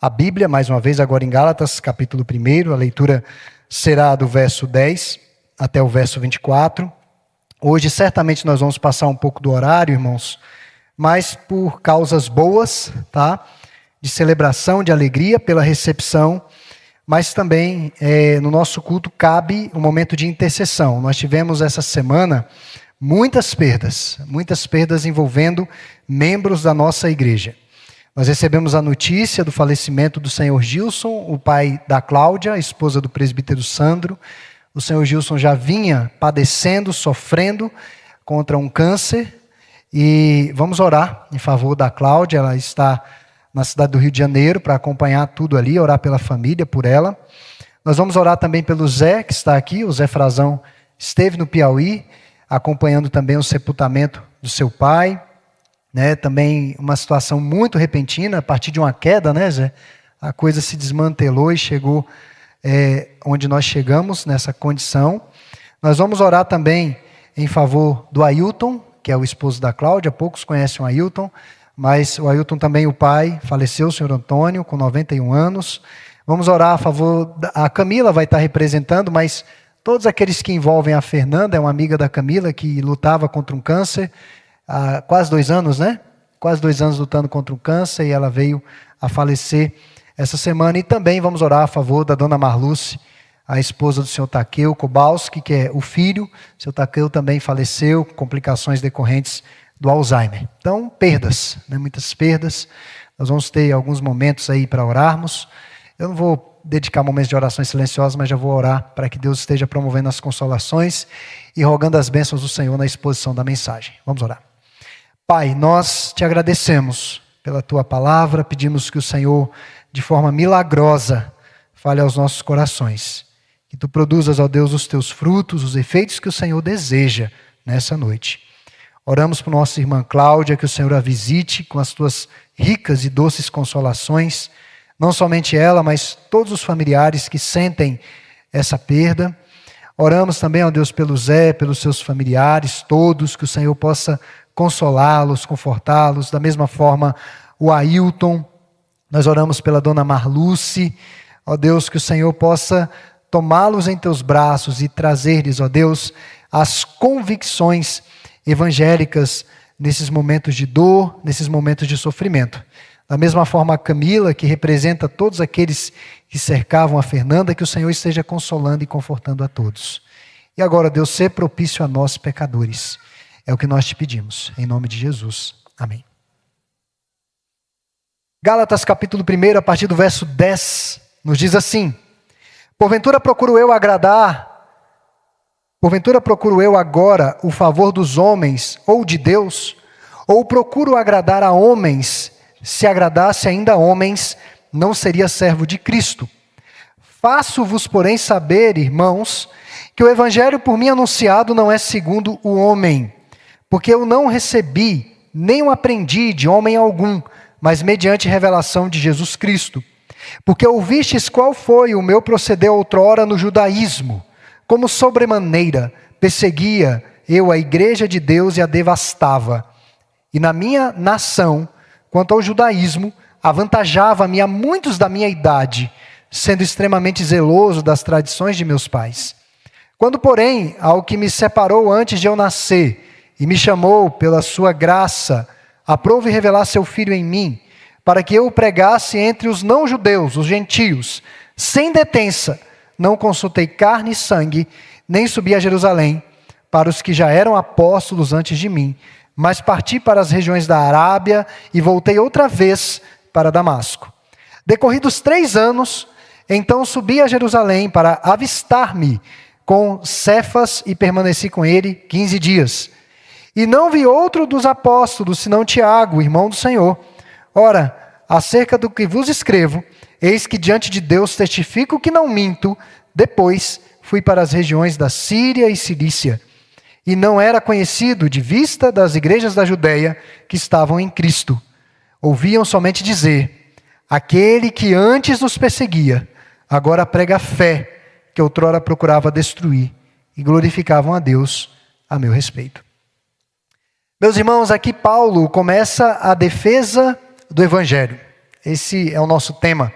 a Bíblia, mais uma vez, agora em Gálatas, capítulo 1. A leitura será do verso 10 até o verso 24. Hoje, certamente, nós vamos passar um pouco do horário, irmãos, mas por causas boas, tá? De celebração, de alegria pela recepção, mas também no nosso culto cabe um momento de intercessão. Nós tivemos essa semana muitas perdas envolvendo membros da nossa igreja. Nós recebemos a notícia do falecimento do senhor Gilson, o pai da Cláudia, a esposa do presbítero Sandro. O senhor Gilson já vinha padecendo, sofrendo contra um câncer, e vamos orar em favor da Cláudia. Ela está na cidade do Rio de Janeiro para acompanhar tudo ali, orar pela família, por ela. Nós vamos orar também pelo Zé, que está aqui. O Zé Frazão esteve no Piauí, acompanhando também o sepultamento do seu pai, né? Também uma situação muito repentina, a partir de uma queda, né, Zé? A coisa se desmantelou e chegou onde nós chegamos, nessa condição. Nós vamos orar também em favor do Ailton, que é o esposo da Cláudia. Poucos conhecem o Ailton, mas o Ailton também, o pai, faleceu, o senhor Antônio, com 91 anos. Vamos orar a favor, a Camila vai estar representando, mas todos aqueles que envolvem a Fernanda, é uma amiga da Camila, que lutava contra um câncer há quase 2 anos, né? Quase 2 anos lutando contra um câncer, e ela veio a falecer essa semana. E também vamos orar a favor da dona Marluce, a esposa do senhor Taqueu Kowalski, que é o filho. O senhor Taqueu também faleceu com complicações decorrentes do Alzheimer. Então, perdas, né? Muitas perdas. Nós vamos ter alguns momentos aí para orarmos. Eu não vou dedicar momentos de orações silenciosas, mas já vou orar para que Deus esteja promovendo as consolações e rogando as bênçãos do Senhor na exposição da mensagem. Vamos orar. Pai, nós te agradecemos pela tua palavra, pedimos que o Senhor, de forma milagrosa, fale aos nossos corações. Que tu produzas, ó Deus, os teus frutos, os efeitos que o Senhor deseja nessa noite. Oramos por nossa irmã Cláudia, que o Senhor a visite com as tuas ricas e doces consolações. Não somente ela, mas todos os familiares que sentem essa perda. Oramos também, ó Deus, pelo Zé, pelos seus familiares, todos, que o Senhor possa consolá-los, confortá-los. Da mesma forma, o Ailton. Nós oramos pela dona Marluce. Ó Deus, que o Senhor possa tomá-los em teus braços e trazer-lhes, ó Deus, as convicções evangélicas nesses momentos de dor, nesses momentos de sofrimento. Da mesma forma, a Camila, que representa todos aqueles que cercavam a Fernanda, que o Senhor esteja consolando e confortando a todos. E agora, Deus, ser propício a nós, pecadores. É o que nós te pedimos, em nome de Jesus. Amém. Gálatas capítulo 1, a partir do verso 10, nos diz assim: Porventura procuro eu agora o favor dos homens ou de Deus? Ou procuro agradar a homens? Se agradasse ainda a homens, não seria servo de Cristo. Faço-vos, porém, saber, irmãos, que o evangelho por mim anunciado não é segundo o homem, porque eu não recebi, nem o aprendi de homem algum, mas mediante revelação de Jesus Cristo. Porque ouvistes qual foi o meu proceder outrora no judaísmo, como sobremaneira perseguia eu a igreja de Deus e a devastava. E na minha nação, quanto ao judaísmo, avantajava-me a muitos da minha idade, sendo extremamente zeloso das tradições de meus pais. Quando, porém, ao que me separou antes de eu nascer, e me chamou pela sua graça, aprove revelar seu Filho em mim, para que eu o pregasse entre os não-judeus, os gentios, sem detença, não consultei carne e sangue, nem subi a Jerusalém, para os que já eram apóstolos antes de mim, mas parti para as regiões da Arábia e voltei outra vez para Damasco. Decorridos 3 anos, então subi a Jerusalém para avistar-me com Cefas e permaneci com ele 15 dias. E não vi outro dos apóstolos, senão Tiago, irmão do Senhor. Ora, acerca do que vos escrevo, eis que diante de Deus testifico que não minto. Depois fui para as regiões da Síria e Cilícia, e não era conhecido de vista das igrejas da Judéia que estavam em Cristo. Ouviam somente dizer: aquele que antes nos perseguia, agora prega a fé que outrora procurava destruir, e glorificavam a Deus a meu respeito. Meus irmãos, aqui Paulo começa a defesa do Evangelho. Esse é o nosso tema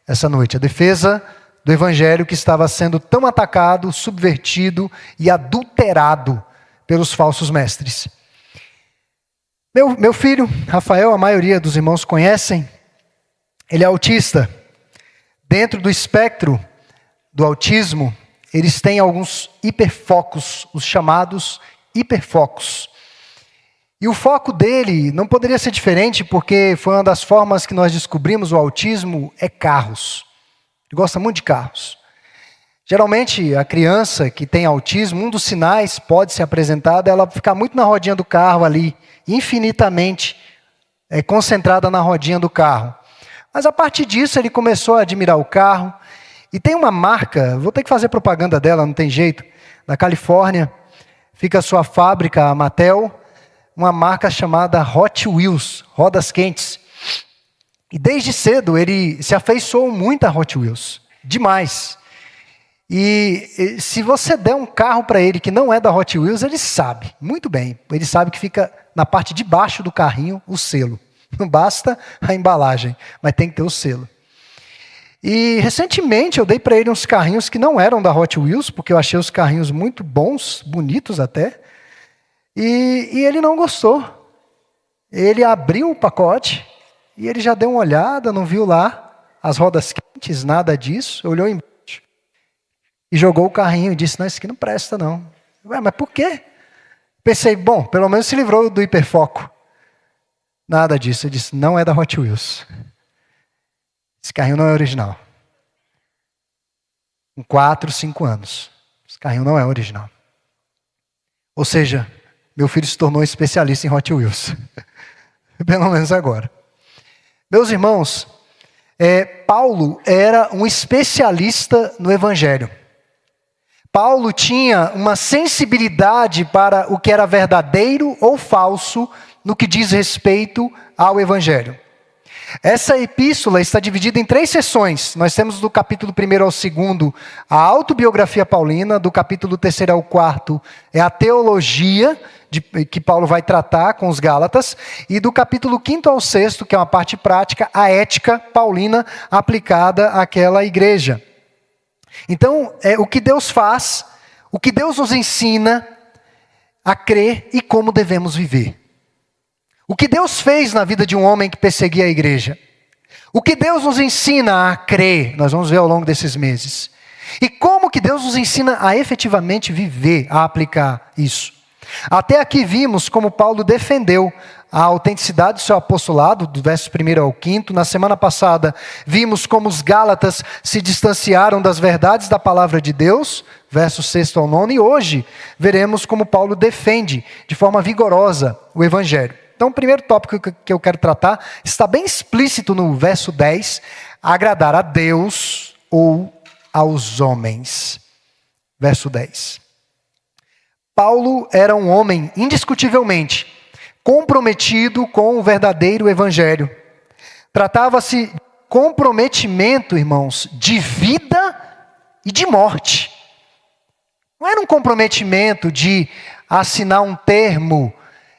essa noite, a defesa do evangelho que estava sendo tão atacado, subvertido e adulterado pelos falsos mestres. Meu filho, Rafael, a maioria dos irmãos conhecem, ele é autista. Dentro do espectro do autismo, eles têm alguns hiperfocos, os chamados hiperfocos. E o foco dele não poderia ser diferente, porque foi uma das formas que nós descobrimos o autismo, é carros. Ele gosta muito de carros. Geralmente, a criança que tem autismo, um dos sinais pode ser apresentado, é ela ficar muito na rodinha do carro ali, infinitamente concentrada na rodinha do carro. Mas a partir disso, ele começou a admirar o carro. E tem uma marca, vou ter que fazer propaganda dela, não tem jeito, na Califórnia, fica a sua fábrica, a Mattel, uma marca chamada Hot Wheels, rodas quentes. E desde cedo ele se afeiçoou muito a Hot Wheels, demais. E se você der um carro para ele que não é da Hot Wheels, ele sabe, muito bem. Ele sabe que fica na parte de baixo do carrinho o selo. Não basta a embalagem, mas tem que ter o selo. E recentemente eu dei para ele uns carrinhos que não eram da Hot Wheels, porque eu achei os carrinhos muito bons, bonitos até. E ele não gostou. Ele abriu o pacote e ele já deu uma olhada, não viu lá as rodas quentes, nada disso, olhou embaixo e jogou o carrinho e disse, não, isso aqui não presta não. Ué, mas por quê? Pensei, bom, pelo menos se livrou do hiperfoco. Nada disso, ele disse, não é da Hot Wheels. Esse carrinho não é original. Com 4, 5 anos. Esse carrinho não é original. Ou seja, meu filho se tornou especialista em Hot Wheels. Pelo menos agora. Meus irmãos, Paulo era um especialista no evangelho. Paulo tinha uma sensibilidade para o que era verdadeiro ou falso no que diz respeito ao evangelho. Essa epístola está dividida em 3 sessões. Nós temos do capítulo 1 ao 2 a autobiografia paulina, do capítulo 3 ao 4 é a teologia que Paulo vai tratar com os Gálatas, e do capítulo 5 ao 6, que é uma parte prática, a ética paulina aplicada àquela igreja. Então, o que Deus faz, o que Deus nos ensina a crer e como devemos viver. O que Deus fez na vida de um homem que perseguia a igreja. O que Deus nos ensina a crer, nós vamos ver ao longo desses meses. E como que Deus nos ensina a efetivamente viver, a aplicar isso. Até aqui vimos como Paulo defendeu a autenticidade do seu apostolado, do verso 1 ao 5. Na semana passada, vimos como os Gálatas se distanciaram das verdades da palavra de Deus, verso 6 ao 9. E hoje, veremos como Paulo defende de forma vigorosa o evangelho. Então, o primeiro tópico que eu quero tratar está bem explícito no verso 10, agradar a Deus ou aos homens. Verso 10. Paulo era um homem, indiscutivelmente, comprometido com o verdadeiro evangelho. Tratava-se de comprometimento, irmãos, de vida e de morte. Não era um comprometimento de assinar um termo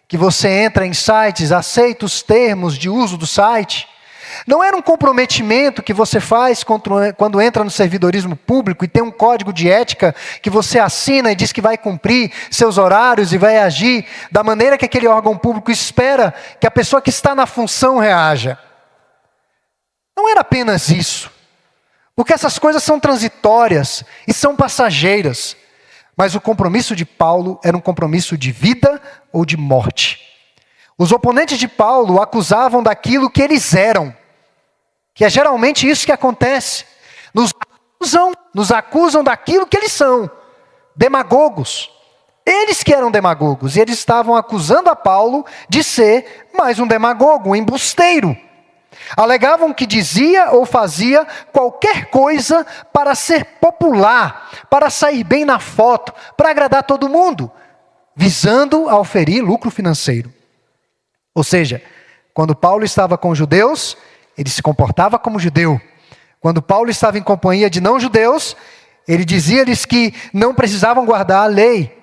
que você entra em sites, aceita os termos de uso do site. Não era um comprometimento que você faz quando entra no servidorismo público e tem um código de ética que você assina e diz que vai cumprir seus horários e vai agir da maneira que aquele órgão público espera que a pessoa que está na função reaja. Não era apenas isso, porque essas coisas são transitórias e são passageiras. Mas o compromisso de Paulo era um compromisso de vida ou de morte. Os oponentes de Paulo o acusavam daquilo que eles eram, que é geralmente isso que acontece. Nos acusam daquilo que eles são, demagogos. Eles que eram demagogos, e eles estavam acusando a Paulo de ser mais um demagogo, um embusteiro. Alegavam que dizia ou fazia qualquer coisa para ser popular, para sair bem na foto, para agradar todo mundo, visando auferir lucro financeiro. Ou seja, quando Paulo estava com judeus, ele se comportava como judeu. Quando Paulo estava em companhia de não-judeus, ele dizia-lhes que não precisavam guardar a lei.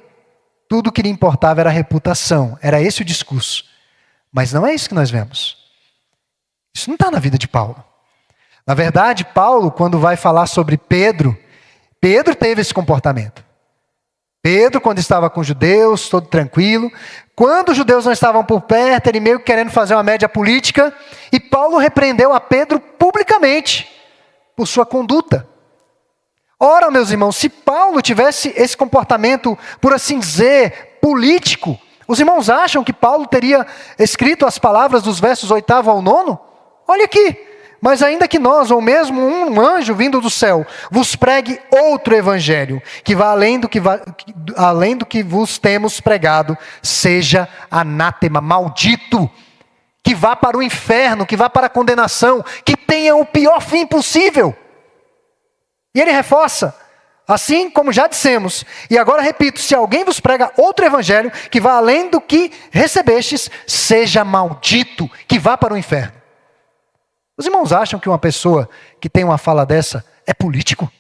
Tudo que lhe importava era a reputação. Era esse o discurso. Mas não é isso que nós vemos. Isso não está na vida de Paulo. Na verdade, Paulo, quando vai falar sobre Pedro, Pedro teve esse comportamento. Pedro, quando estava com os judeus, todo tranquilo. Quando os judeus não estavam por perto, ele meio que querendo fazer uma média política. E Paulo repreendeu a Pedro publicamente por sua conduta. Ora, meus irmãos, se Paulo tivesse esse comportamento, por assim dizer, político, os irmãos acham que Paulo teria escrito as palavras dos versos 8º ao 9º? Olha aqui. Mas ainda que nós, ou mesmo um anjo vindo do céu, vos pregue outro evangelho, que vá além do que vos temos pregado, seja anátema, maldito, que vá para o inferno, que vá para a condenação, que tenha o pior fim possível. E ele reforça, assim como já dissemos, e agora repito, se alguém vos prega outro evangelho, que vá além do que recebestes, seja maldito, que vá para o inferno. Os irmãos acham que uma pessoa que tem uma fala dessa é político?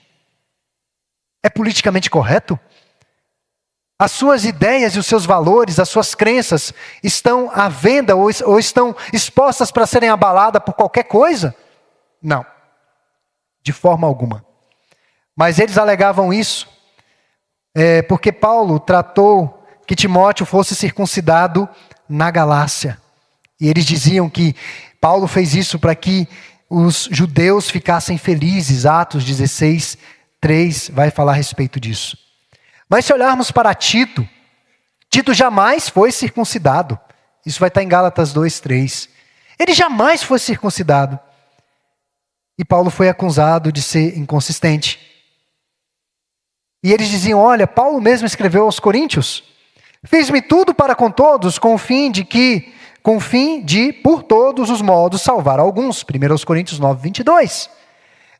É politicamente correto? As suas ideias e os seus valores, as suas crenças estão à venda ou estão expostas para serem abaladas por qualquer coisa? Não, de forma alguma. Mas eles alegavam isso porque Paulo tratou que Timóteo fosse circuncidado na Galácia. E eles diziam que Paulo fez isso para que os judeus ficassem felizes. Atos 16:3 vai falar a respeito disso. Mas se olharmos para Tito, Tito jamais foi circuncidado. Isso vai estar em Gálatas 2:3. Ele jamais foi circuncidado. E Paulo foi acusado de ser inconsistente. E eles diziam, olha, Paulo mesmo escreveu aos Coríntios: fiz-me tudo para com todos, com o fim de, por todos os modos, salvar alguns. 1 Coríntios 9:22.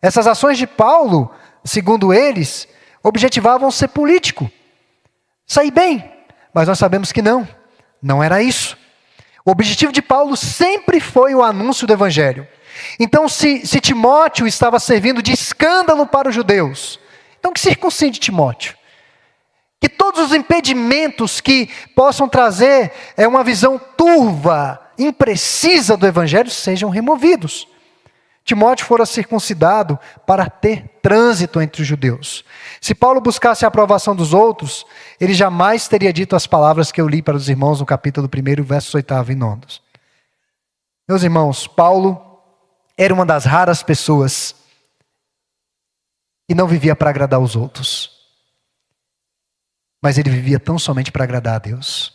Essas ações de Paulo, segundo eles, objetivavam ser político. Sair bem. Mas nós sabemos que não era isso. O objetivo de Paulo sempre foi o anúncio do evangelho. Então, se Timóteo estava servindo de escândalo para os judeus, então que circuncide Timóteo. Que todos os impedimentos que possam trazer uma visão turva, imprecisa do evangelho, sejam removidos. Timóteo fora circuncidado para ter trânsito entre os judeus. Se Paulo buscasse a aprovação dos outros, ele jamais teria dito as palavras que eu li para os irmãos no capítulo 1, versos 8º e 9º. Meus irmãos, Paulo era uma das raras pessoas que não vivia para agradar os outros. Mas ele vivia tão somente para agradar a Deus.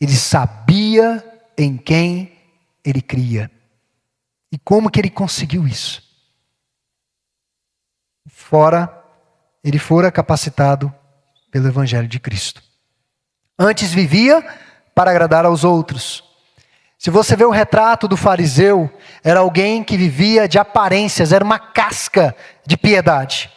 Ele sabia em quem ele cria. E como que ele conseguiu isso? Ele fora capacitado pelo Evangelho de Cristo. Antes vivia para agradar aos outros. Se você vê o retrato do fariseu, era alguém que vivia de aparências, era uma casca de piedade.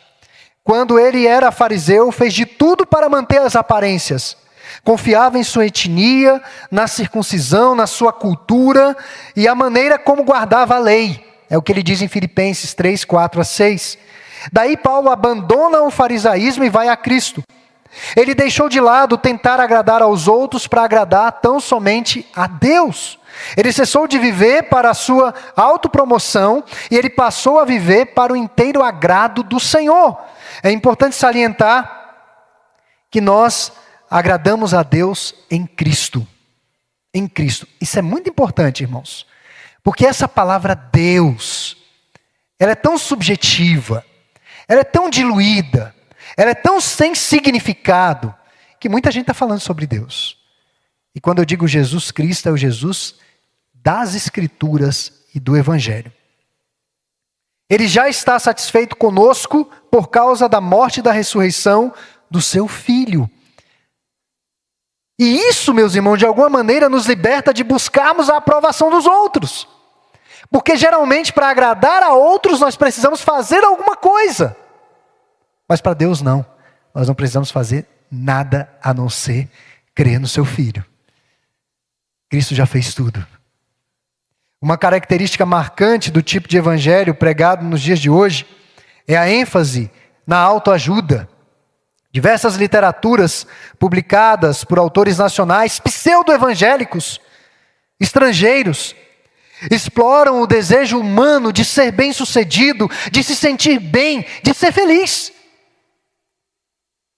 Quando ele era fariseu, fez de tudo para manter as aparências. Confiava em sua etnia, na circuncisão, na sua cultura e a maneira como guardava a lei. É o que ele diz em Filipenses 3, 4-6. Daí Paulo abandona o farisaísmo e vai a Cristo. Ele deixou de lado tentar agradar aos outros para agradar tão somente a Deus. Ele cessou de viver para a sua autopromoção e ele passou a viver para o inteiro agrado do Senhor. É importante salientar que nós agradamos a Deus em Cristo. Em Cristo. Isso é muito importante, irmãos. Porque essa palavra Deus, ela é tão subjetiva, ela é tão diluída, ela é tão sem significado, que muita gente está falando sobre Deus. E quando eu digo Jesus Cristo, é o Jesus das Escrituras e do Evangelho. Ele já está satisfeito conosco por causa da morte e da ressurreição do seu Filho. E isso, meus irmãos, de alguma maneira nos liberta de buscarmos a aprovação dos outros. Porque geralmente para agradar a outros nós precisamos fazer alguma coisa. Mas para Deus não. Nós não precisamos fazer nada a não ser crer no seu Filho. Cristo já fez tudo. Uma característica marcante do tipo de evangelho pregado nos dias de hoje é a ênfase na autoajuda. Diversas literaturas publicadas por autores nacionais, pseudo-evangélicos, estrangeiros, exploram o desejo humano de ser bem-sucedido, de se sentir bem, de ser feliz.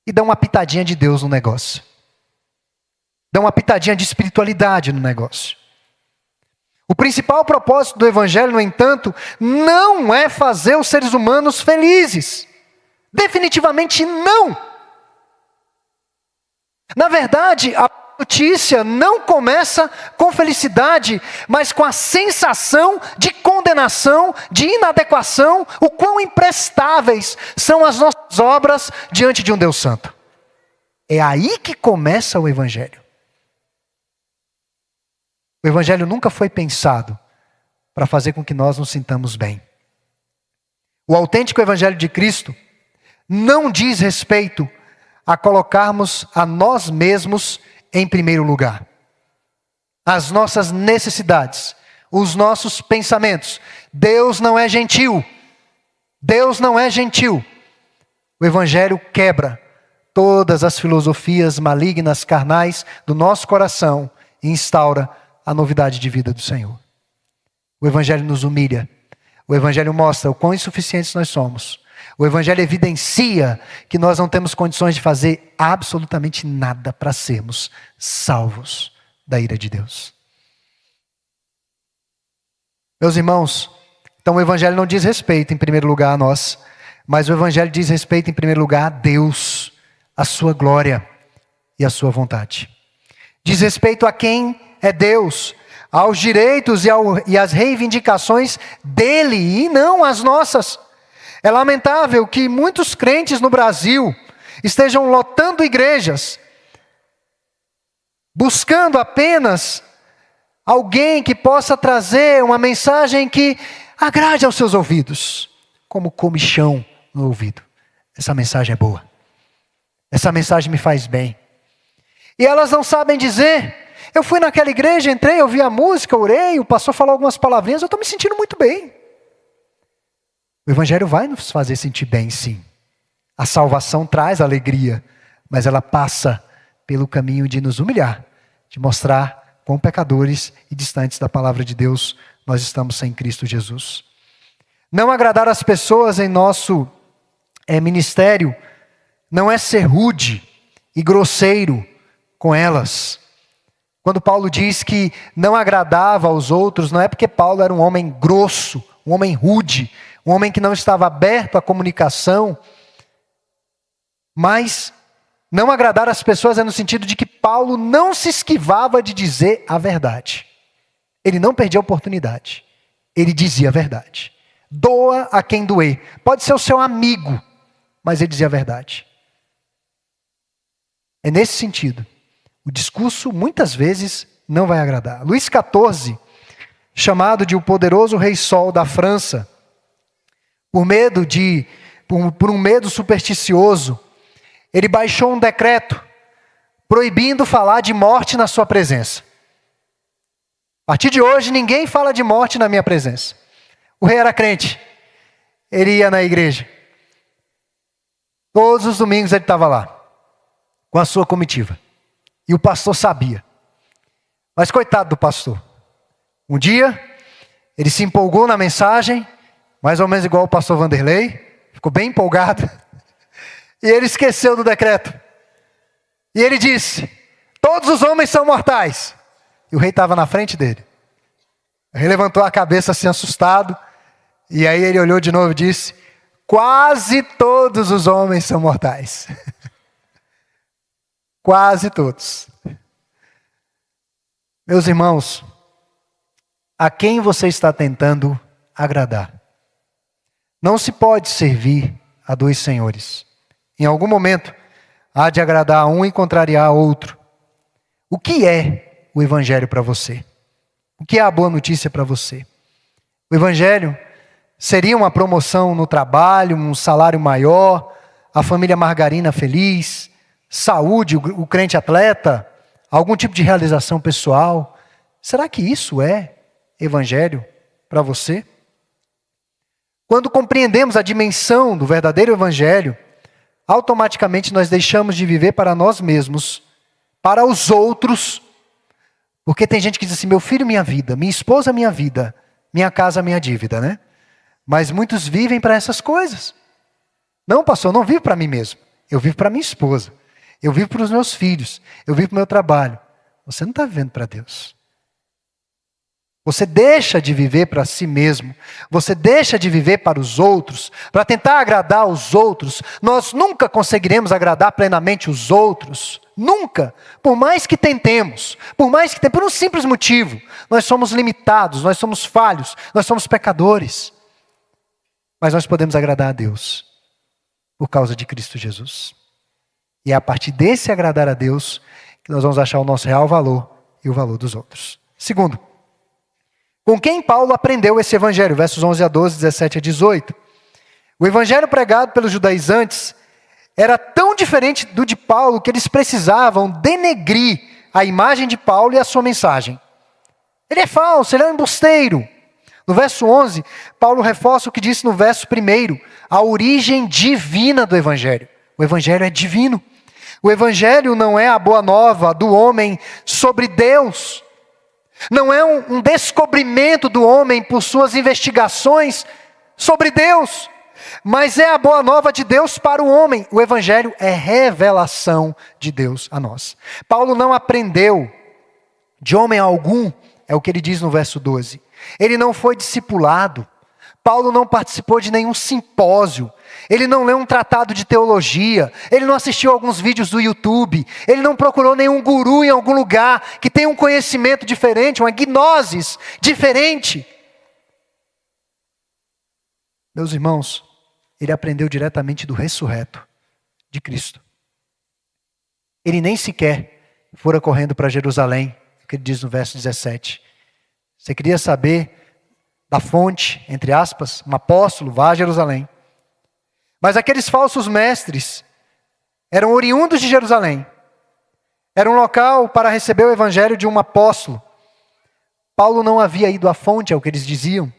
E dão uma pitadinha de Deus no negócio. Dão uma pitadinha de espiritualidade no negócio. O principal propósito do Evangelho, no entanto, não é fazer os seres humanos felizes. Definitivamente não. Na verdade, a notícia não começa com felicidade, mas com a sensação de condenação, de inadequação, o quão imprestáveis são as nossas obras diante de um Deus santo. É aí que começa o Evangelho. O Evangelho nunca foi pensado para fazer com que nós nos sintamos bem. O autêntico Evangelho de Cristo não diz respeito a colocarmos a nós mesmos em primeiro lugar. As nossas necessidades, os nossos pensamentos. Deus não é gentil. Deus não é gentil. O Evangelho quebra todas as filosofias malignas, carnais do nosso coração e instaura a novidade de vida do Senhor. O Evangelho nos humilha. O Evangelho mostra o quão insuficientes nós somos. O Evangelho evidencia que nós não temos condições de fazer absolutamente nada para sermos salvos da ira de Deus. Meus irmãos, então o Evangelho não diz respeito em primeiro lugar a nós, mas o Evangelho diz respeito em primeiro lugar a Deus, a sua glória e a sua vontade. Diz respeito a quem é Deus, aos direitos e às reivindicações dele e não as nossas. É lamentável que muitos crentes no Brasil estejam lotando igrejas, buscando apenas alguém que possa trazer uma mensagem que agrade aos seus ouvidos, como comichão no ouvido. Essa mensagem é boa. Essa mensagem me faz bem. E elas não sabem dizer: eu fui naquela igreja, entrei, ouvi a música, orei, o pastor falou algumas palavrinhas, eu estou me sentindo muito bem. O Evangelho vai nos fazer sentir bem, sim. A salvação traz alegria, mas ela passa pelo caminho de nos humilhar, de mostrar quão pecadores e distantes da palavra de Deus nós estamos sem Cristo Jesus. Não agradar as pessoas em nosso ministério não é ser rude e grosseiro com elas. Quando Paulo diz que não agradava aos outros, não é porque Paulo era um homem grosso, um homem rude, um homem que não estava aberto à comunicação, mas não agradar as pessoas é no sentido de que Paulo não se esquivava de dizer a verdade. Ele não perdia a oportunidade. Ele dizia a verdade. Doa a quem doer. Pode ser o seu amigo, mas ele dizia a verdade. É nesse sentido. O discurso muitas vezes não vai agradar. Luís XIV, chamado de o poderoso rei Sol da França, por um medo supersticioso, ele baixou um decreto proibindo falar de morte na sua presença. A partir de hoje, ninguém fala de morte na minha presença. O rei era crente. Ele ia na igreja. Todos os domingos ele estava lá, com a sua comitiva. E o pastor sabia. Mas coitado do pastor. Um dia, ele se empolgou na mensagem, mais ou menos igual o pastor Vanderlei, ficou bem empolgado. E ele esqueceu do decreto. E ele disse: todos os homens são mortais. E o rei estava na frente dele. O rei levantou a cabeça assim assustado. E aí ele olhou de novo e disse: quase todos os homens são mortais. Quase todos. Meus irmãos, a quem você está tentando agradar? Não se pode servir a dois senhores. Em algum momento, há de agradar a um e contrariar a outro. O que é o Evangelho para você? O que é a boa notícia para você? O Evangelho seria uma promoção no trabalho, um salário maior, a família margarina feliz, saúde, o crente atleta, algum tipo de realização pessoal. Será que isso é Evangelho para você? Quando compreendemos a dimensão do verdadeiro Evangelho, automaticamente nós deixamos de viver para nós mesmos, para os outros, Porque tem gente que diz assim, meu filho, minha vida, minha esposa, minha vida, minha casa, minha dívida, né? Mas muitos vivem para essas coisas. Não, pastor, eu não vivo para mim mesmo. Eu vivo para minha esposa. Eu vivo para os meus filhos. Eu vivo para o meu trabalho. Você não está vivendo para Deus. Você deixa de viver para si mesmo. Você deixa de viver para os outros, para tentar agradar os outros. Nós nunca conseguiremos agradar plenamente os outros. Nunca. Por mais que tentemos. Por um simples motivo. Nós somos limitados, nós somos falhos, nós somos pecadores. Mas nós podemos agradar a Deus por causa de Cristo Jesus. E é a partir desse agradar a Deus que nós vamos achar o nosso real valor e o valor dos outros. Segundo, com quem Paulo aprendeu esse evangelho? Versos 11 a 12, 17 a 18. O evangelho pregado pelos judaizantes era tão diferente do de Paulo que eles precisavam denegrir a imagem de Paulo e a sua mensagem. Ele é falso, ele é um embusteiro. No verso 11, Paulo reforça o que disse no verso 1, a origem divina do evangelho. O evangelho é divino. O evangelho não é a boa nova do homem sobre Deus. Não é um descobrimento do homem por suas investigações sobre Deus. Mas é a boa nova de Deus para o homem. O evangelho é revelação de Deus a nós. Paulo não aprendeu de homem algum, é o que ele diz no verso 12. Ele não foi discipulado. Paulo não participou de nenhum simpósio. Ele não leu um tratado de teologia. Ele não assistiu alguns vídeos do YouTube. Ele não procurou nenhum guru em algum lugar que tenha um conhecimento diferente, uma gnosis diferente. Meus irmãos, ele aprendeu diretamente do ressurreto de Cristo. Ele nem sequer fora correndo para Jerusalém, o que ele diz no verso 17. Você queria saber da fonte, entre aspas, um apóstolo, vá a Jerusalém. Mas aqueles falsos mestres eram oriundos de Jerusalém. Era um local para receber o evangelho de um apóstolo. Paulo não havia ido à fonte, é o que eles diziam.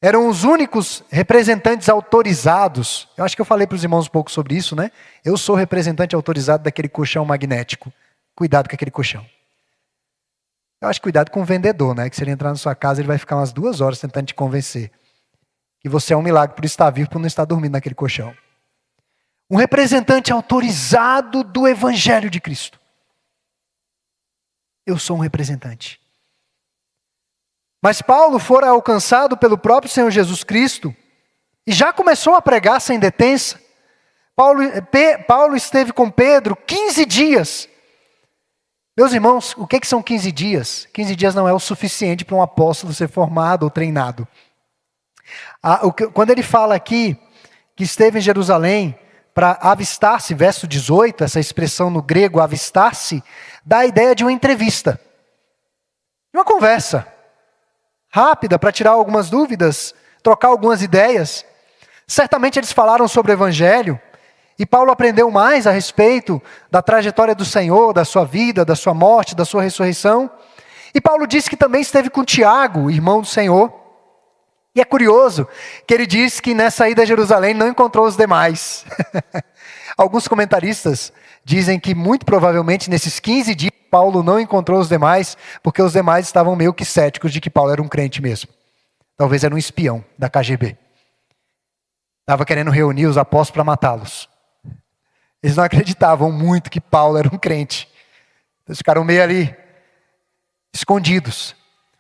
Eram os únicos representantes autorizados. Eu acho que eu falei para os irmãos um pouco sobre isso, né? Eu sou representante autorizado daquele colchão magnético. Cuidado com aquele colchão. Eu acho que cuidado com o vendedor, né? Que se ele entrar na sua casa, ele vai ficar umas 2 horas tentando te convencer que você é um milagre por estar vivo, por não estar dormindo naquele colchão. Um representante autorizado do Evangelho de Cristo. Eu sou um representante. Mas Paulo fora alcançado pelo próprio Senhor Jesus Cristo e já começou a pregar sem detença. Paulo esteve com Pedro 15 dias. Meus irmãos, o que são 15 dias? 15 dias não é o suficiente para um apóstolo ser formado ou treinado. Quando ele fala aqui que esteve em Jerusalém para avistar-se, verso 18, essa expressão no grego, avistar-se, dá a ideia de uma entrevista. Uma conversa rápida para tirar algumas dúvidas, trocar algumas ideias. Certamente eles falaram sobre o Evangelho, e Paulo aprendeu mais a respeito da trajetória do Senhor, da sua vida, da sua morte, da sua ressurreição. E Paulo disse que também esteve com Tiago, irmão do Senhor. E é curioso que ele diz que nessa ida a Jerusalém não encontrou os demais. Alguns comentaristas dizem que muito provavelmente nesses 15 dias Paulo não encontrou os demais, porque os demais estavam meio que céticos de que Paulo era um crente mesmo. Talvez era um espião da KGB. Estava querendo reunir os apóstolos para matá-los. Eles não acreditavam muito que Paulo era um crente. Eles ficaram meio ali, escondidos.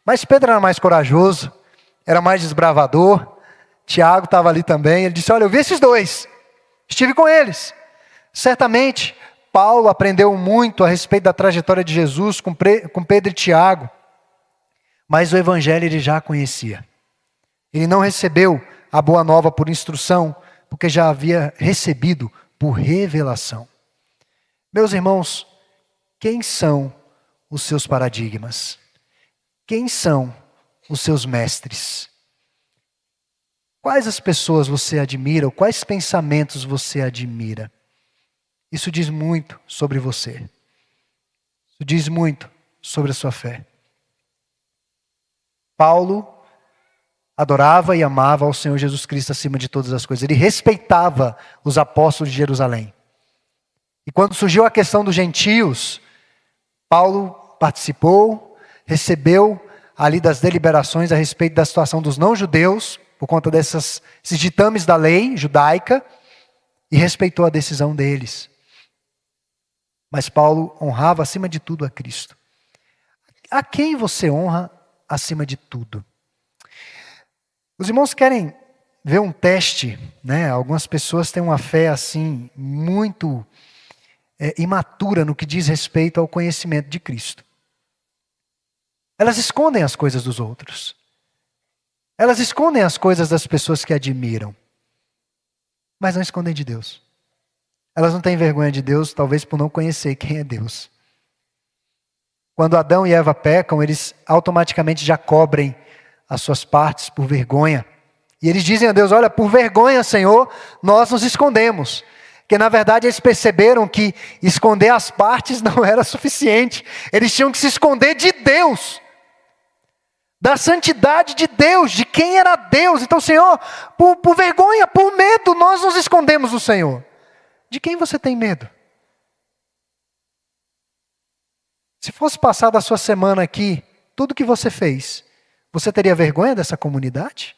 Mas Pedro era mais corajoso, era mais desbravador. Tiago estava ali também. Ele disse, olha, eu vi esses dois. Estive com eles. Certamente, Paulo aprendeu muito a respeito da trajetória de Jesus com Pedro e Tiago. Mas o evangelho ele já conhecia. Ele não recebeu a boa nova por instrução, porque já havia recebido por revelação. Meus irmãos, quem são os seus paradigmas? Quem são os seus mestres? Quais as pessoas você admira, ou quais pensamentos você admira? Isso diz muito sobre você. Isso diz muito sobre a sua fé. Paulo adorava e amava ao Senhor Jesus Cristo acima de todas as coisas. Ele respeitava os apóstolos de Jerusalém. E quando surgiu a questão dos gentios, Paulo participou, recebeu ali das deliberações a respeito da situação dos não-judeus, por conta desses ditames da lei judaica, e respeitou a decisão deles. Mas Paulo honrava acima de tudo a Cristo. A quem você honra acima de tudo? Os irmãos querem ver um teste, né? Algumas pessoas têm uma fé assim, muito imatura no que diz respeito ao conhecimento de Cristo. Elas escondem as coisas dos outros. Elas escondem as coisas das pessoas que admiram. Mas não escondem de Deus. Elas não têm vergonha de Deus, talvez por não conhecer quem é Deus. Quando Adão e Eva pecam, eles automaticamente já cobrem as suas partes por vergonha. E eles dizem a Deus, olha, por vergonha, Senhor, nós nos escondemos. Porque na verdade eles perceberam que esconder as partes não era suficiente. Eles tinham que se esconder de Deus. Da santidade de Deus, de quem era Deus. Então, Senhor, por vergonha, por medo, nós nos escondemos do Senhor. De quem você tem medo? Se fosse passar a sua semana aqui, tudo que você fez, você teria vergonha dessa comunidade?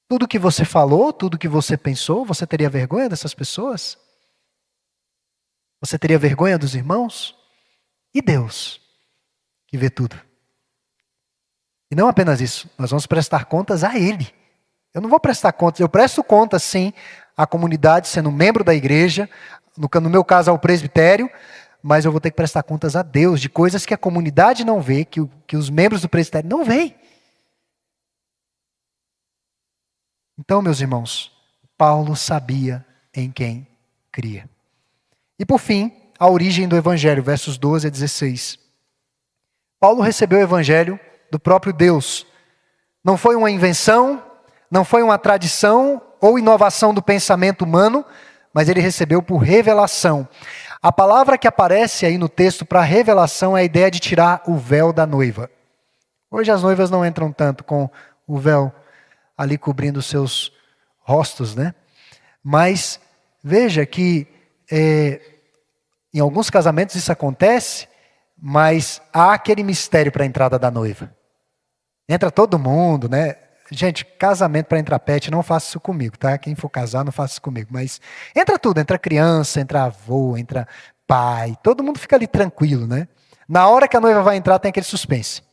Tudo que você falou, tudo que você pensou, você teria vergonha dessas pessoas? Você teria vergonha dos irmãos? E Deus, que vê tudo. E não apenas isso, nós vamos prestar contas a Ele. Eu não vou prestar contas, eu presto contas sim à comunidade, sendo membro da igreja, no meu caso ao presbitério, mas eu vou ter que prestar contas a Deus de coisas que a comunidade não vê, que os membros do presbitério não veem. Então, meus irmãos, Paulo sabia em quem cria. E por fim, a origem do evangelho, versos 12 a 16. Paulo recebeu o evangelho do próprio Deus. Não foi uma invenção, não foi uma tradição ou inovação do pensamento humano, mas ele recebeu por revelação. A palavra que aparece aí no texto para revelação é a ideia de tirar o véu da noiva. Hoje as noivas não entram tanto com o véu ali cobrindo os seus rostos, né? Mas veja que em alguns casamentos isso acontece, mas há aquele mistério para a entrada da noiva. Entra todo mundo, né? Gente, casamento para entrar pet, não faça isso comigo, tá? Quem for casar, não faça isso comigo. Mas entra tudo, entra criança, entra avô, entra pai. Todo mundo fica ali tranquilo, né? Na hora que a noiva vai entrar, tem aquele suspense.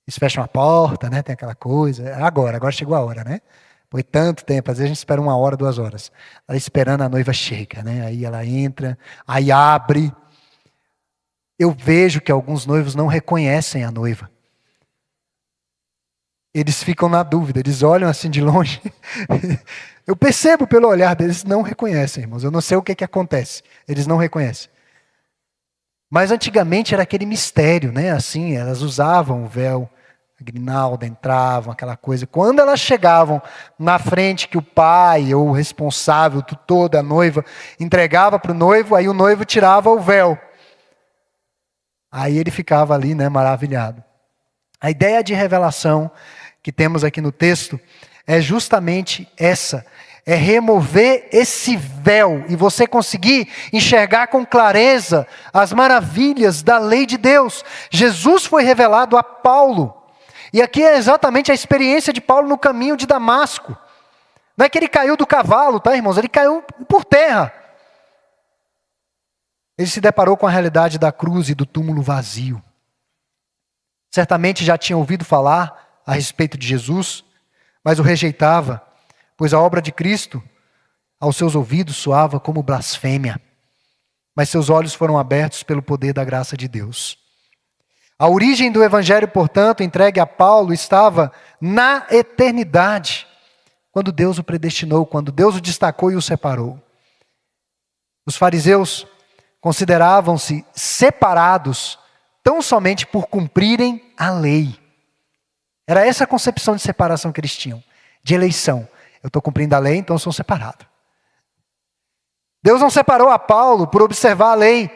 Eles fecham a porta, né? Tem aquela coisa. Agora chegou a hora, né? Foi tanto tempo, às vezes a gente espera 1 hora, 2 horas. Ela esperando a noiva chega, né? Aí ela entra, aí abre. Eu vejo que alguns noivos não reconhecem a noiva. Eles ficam na dúvida, eles olham assim de longe. Eu percebo pelo olhar deles, não reconhecem, irmãos. Eu não sei o que acontece, eles não reconhecem. Mas antigamente era aquele mistério, né? Assim, elas usavam o véu, a grinalda, entravam, aquela coisa. Quando elas chegavam na frente que o pai ou o responsável, o tutor da noiva, entregava para o noivo, aí o noivo tirava o véu. Aí ele ficava ali, né, maravilhado. A ideia de revelação que temos aqui no texto é justamente essa. É remover esse véu e você conseguir enxergar com clareza as maravilhas da lei de Deus. Jesus foi revelado a Paulo. E aqui é exatamente a experiência de Paulo no caminho de Damasco. Não é que ele caiu do cavalo, tá, irmãos? Ele caiu por terra. Ele se deparou com a realidade da cruz e do túmulo vazio. Certamente já tinha ouvido falar a respeito de Jesus, mas o rejeitava, pois a obra de Cristo, aos seus ouvidos, soava como blasfêmia. Mas seus olhos foram abertos pelo poder da graça de Deus. A origem do evangelho, portanto, entregue a Paulo, estava na eternidade, quando Deus o predestinou, quando Deus o destacou e o separou. Os fariseus consideravam-se separados tão somente por cumprirem a lei. Era essa a concepção de separação que eles tinham, de eleição. Eu estou cumprindo a lei, então eu sou separado. Deus não separou a Paulo por observar a lei,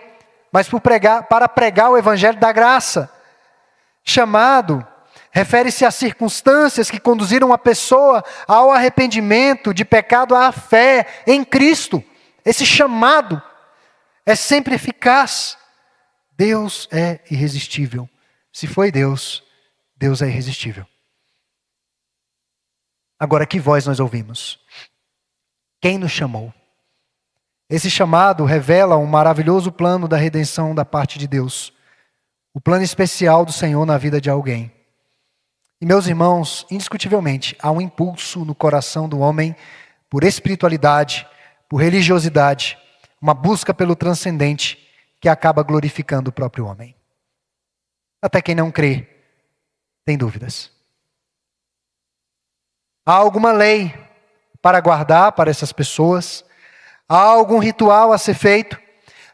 mas para pregar o evangelho da graça. Chamado refere-se a circunstâncias que conduziram a pessoa ao arrependimento de pecado à fé em Cristo. Esse chamado é sempre eficaz. Deus é irresistível. Se foi Deus, Deus é irresistível. Agora, que voz nós ouvimos? Quem nos chamou? Esse chamado revela um maravilhoso plano da redenção da parte de Deus. O plano especial do Senhor na vida de alguém. E meus irmãos, indiscutivelmente, há um impulso no coração do homem por espiritualidade, por religiosidade, uma busca pelo transcendente que acaba glorificando o próprio homem. Até quem não crê tem dúvidas. Há alguma lei para guardar para essas pessoas? Há algum ritual a ser feito?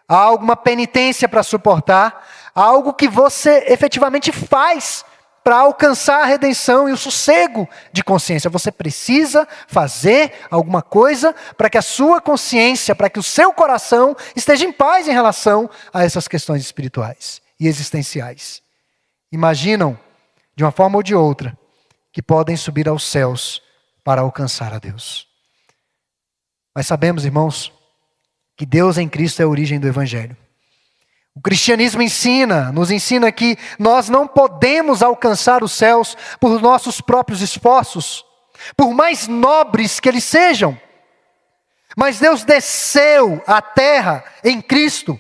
Há alguma penitência para suportar? Há algo que você efetivamente faz para alcançar a redenção e o sossego de consciência. Você precisa fazer alguma coisa para que a sua consciência, para que o seu coração esteja em paz em relação a essas questões espirituais e existenciais. Imaginam, de uma forma ou de outra, que podem subir aos céus para alcançar a Deus. Mas sabemos, irmãos, que Deus em Cristo é a origem do Evangelho. O cristianismo nos ensina que nós não podemos alcançar os céus por nossos próprios esforços, por mais nobres que eles sejam. Mas Deus desceu à terra em Cristo.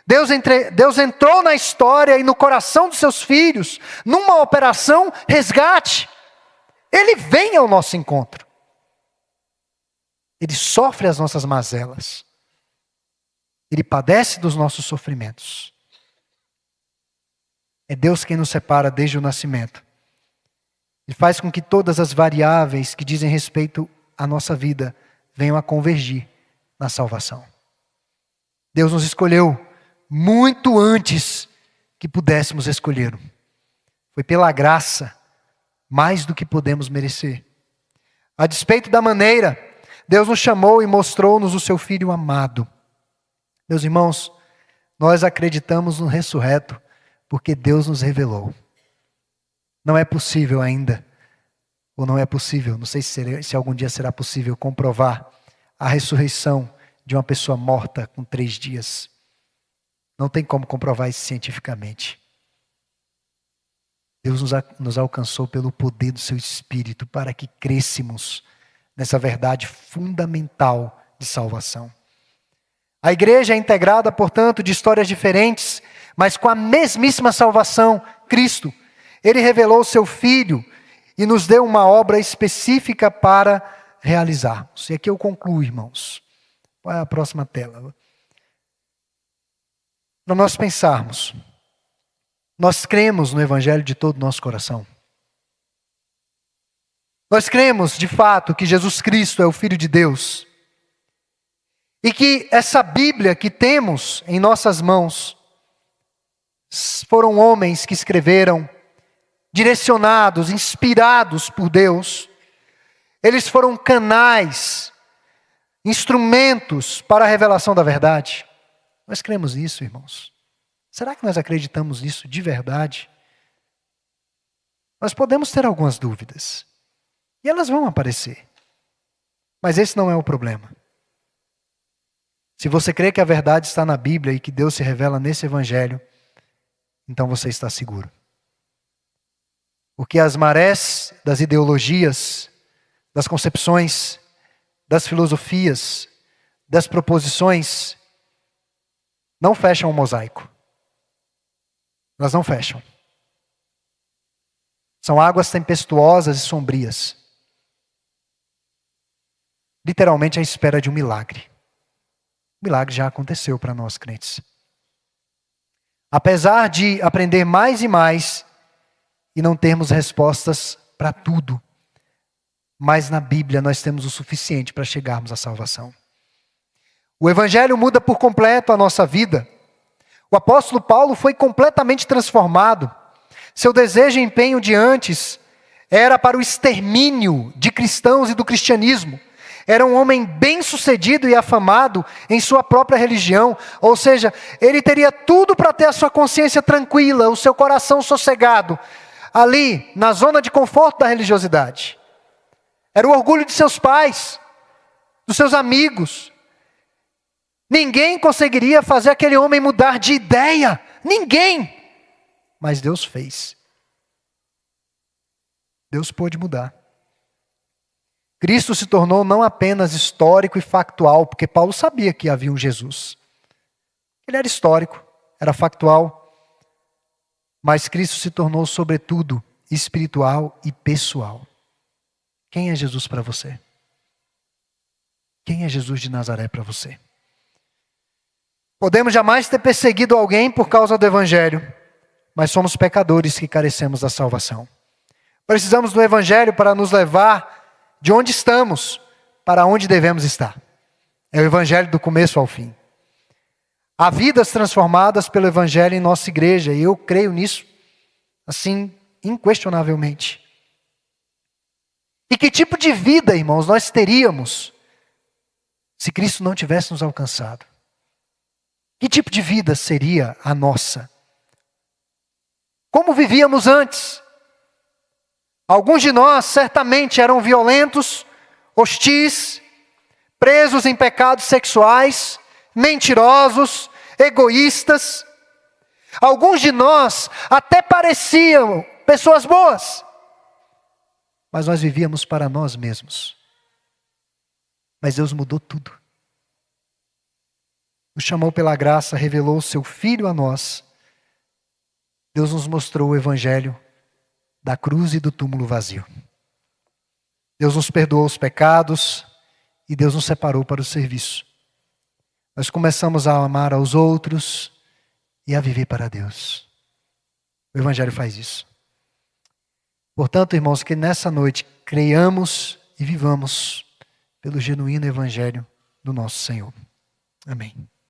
Deus entrou na história e no coração dos seus filhos, numa operação resgate. Ele vem ao nosso encontro. Ele sofre as nossas mazelas. Ele padece dos nossos sofrimentos. É Deus quem nos separa desde o nascimento. Ele faz com que todas as variáveis que dizem respeito à nossa vida venham a convergir na salvação. Deus nos escolheu muito antes que pudéssemos escolhê-lo. Foi pela graça, mais do que podemos merecer. A despeito da maneira, Deus nos chamou e mostrou-nos o seu Filho amado. Meus irmãos, nós acreditamos no ressurreto porque Deus nos revelou. Não é possível ainda, ou não é possível, não sei se algum dia será possível comprovar a ressurreição de uma pessoa morta com 3 dias. Não tem como comprovar isso cientificamente. Deus nos alcançou pelo poder do seu Espírito para que crescêssemos nessa verdade fundamental de salvação. A igreja é integrada, portanto, de histórias diferentes, mas com a mesmíssima salvação, Cristo. Ele revelou o seu Filho e nos deu uma obra específica para realizarmos. E aqui eu concluo, irmãos. Qual é a próxima tela? Para nós pensarmos, nós cremos no Evangelho de todo o nosso coração. Nós cremos, de fato, que Jesus Cristo é o Filho de Deus. E que essa Bíblia que temos em nossas mãos foram homens que escreveram, direcionados, inspirados por Deus. Eles foram canais, instrumentos para a revelação da verdade. Nós cremos nisso, irmãos. Será que nós acreditamos nisso de verdade? Nós podemos ter algumas dúvidas. E elas vão aparecer. Mas esse não é o problema. Se você crê que a verdade está na Bíblia e que Deus se revela nesse Evangelho, então você está seguro. Porque as marés das ideologias, das concepções, das filosofias, das proposições, não fecham o mosaico. Elas não fecham. São águas tempestuosas e sombrias. Literalmente à espera de um milagre. O milagre já aconteceu para nós crentes. Apesar de aprender mais e mais e não termos respostas para tudo, mas na Bíblia nós temos o suficiente para chegarmos à salvação. O Evangelho muda por completo a nossa vida. O apóstolo Paulo foi completamente transformado. Seu desejo e empenho de antes era para o extermínio de cristãos e do cristianismo. Era um homem bem-sucedido e afamado em sua própria religião. Ou seja, ele teria tudo para ter a sua consciência tranquila, o seu coração sossegado, ali na zona de conforto da religiosidade. Era o orgulho de seus pais, dos seus amigos. Ninguém conseguiria fazer aquele homem mudar de ideia ninguém. Mas Deus fez. Deus pôde mudar. Cristo se tornou não apenas histórico e factual, porque Paulo sabia que havia um Jesus. Ele era histórico, era factual, mas Cristo se tornou, sobretudo, espiritual e pessoal. Quem é Jesus para você? Quem é Jesus de Nazaré para você? Podemos jamais ter perseguido alguém por causa do Evangelho, mas somos pecadores que carecemos da salvação. Precisamos do Evangelho para nos levar de onde estamos para onde devemos estar. É o Evangelho do começo ao fim. Há vidas transformadas pelo Evangelho em nossa igreja, e eu creio nisso, assim, inquestionavelmente. E que tipo de vida, irmãos, nós teríamos se Cristo não tivesse nos alcançado? Que tipo de vida seria a nossa? Como vivíamos antes? Alguns de nós certamente eram violentos, hostis, presos em pecados sexuais, mentirosos, egoístas. Alguns de nós até pareciam pessoas boas, mas nós vivíamos para nós mesmos. Mas Deus mudou tudo. Nos chamou pela graça, revelou o seu Filho a nós. Deus nos mostrou o Evangelho da cruz e do túmulo vazio. Deus nos perdoou os pecados e Deus nos separou para o serviço. Nós começamos a amar aos outros e a viver para Deus. O Evangelho faz isso. Portanto, irmãos, que nessa noite creiamos e vivamos pelo genuíno Evangelho do nosso Senhor. Amém.